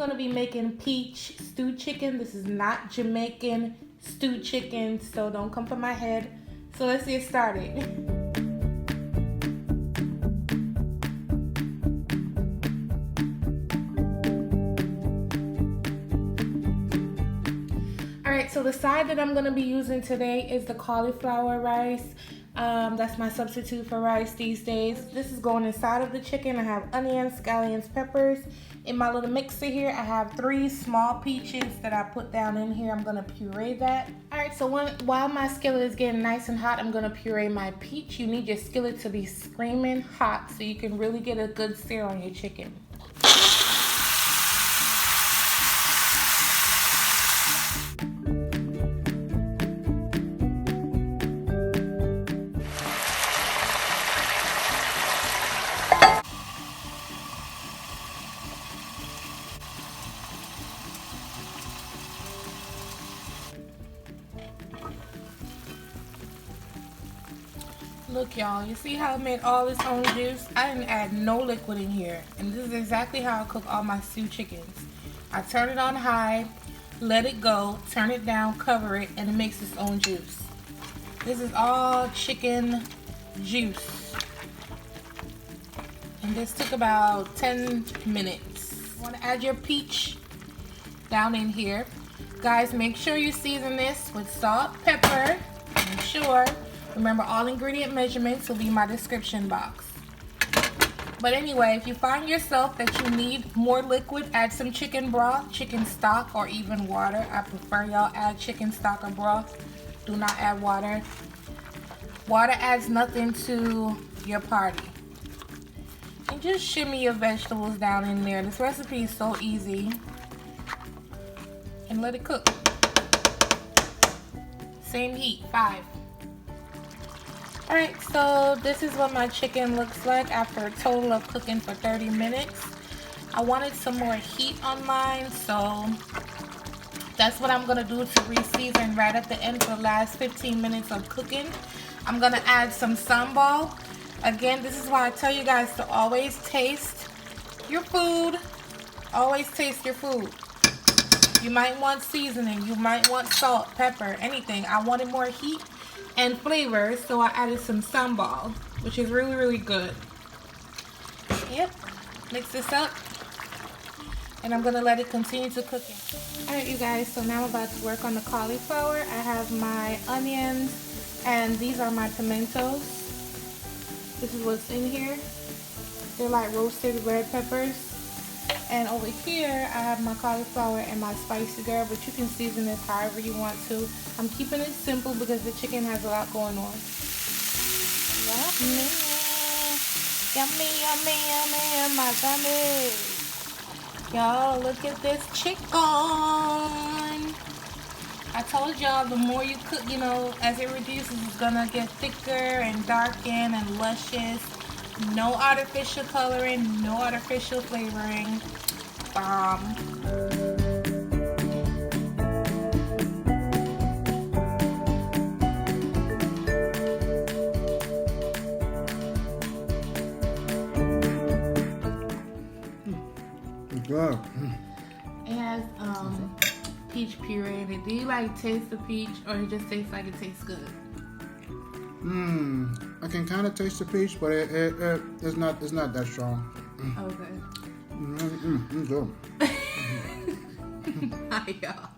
gonna be making peach stewed chicken. This is not Jamaican stewed chicken, so don't come for my head. So let's get started. Alright, so the side that I'm gonna be using today is the cauliflower rice. That's my substitute for rice these days. This is going inside of the chicken. I have onions, scallions, peppers. In my little mixer here, I have 3 small peaches that I put down in here. I'm gonna puree that. All right, so while my skillet is getting nice and hot, I'm gonna puree my peach. You need your skillet to be screaming hot so you can really get a good sear on your chicken. Look, y'all, you see how it made all its own juice? I didn't add no liquid in here. And this is exactly how I cook all my stewed chickens. I turn it on high, let it go, turn it down, cover it, and it makes its own juice. This is all chicken juice. And this took about 10 minutes. You want to add your peach down in here. Guys, make sure you season this with salt, pepper, and sure. Remember, all ingredient measurements will be in my description box. But anyway, if you find yourself that you need more liquid, add some chicken broth, chicken stock, or even water. I prefer y'all add chicken stock or broth. Do not add water. Water adds nothing to your party. And just shimmy your vegetables down in there. This recipe is so easy. And let it cook. Same heat, 5. Alright, so this is what my chicken looks like after a total of cooking for 30 minutes. I wanted some more heat on mine, so that's what I'm going to do to re-season right at the end for the last 15 minutes of cooking. I'm going to add some sambal. Again, this is why I tell you guys to always taste your food. Always taste your food. You might want seasoning, you might want salt, pepper, anything. I wanted more heat and flavor, so I added some sambal, which is really, really good. Yep, mix this up, and I'm gonna let it continue to cook. Alright, you guys, so now I'm about to work on the cauliflower. I have my onions, and these are my pimentos. This is what's in here. They're like roasted red peppers. And over here, I have my cauliflower and my spicy girl, but you can season this however you want to. I'm keeping it simple because the chicken has a lot going on. Yummy, yummy, yummy, yummy, my tummy. Y'all, look at this chicken. I told y'all the more you cook, you know, as it reduces, it's gonna get thicker and darken and luscious. No artificial coloring, no artificial flavoring. Bomb. Good. It has peach puree in it. Do you like taste the peach, or it just tastes like it tastes good? I can kind of taste the peach, but it's not that strong. Okay. Good. Hi, y'all.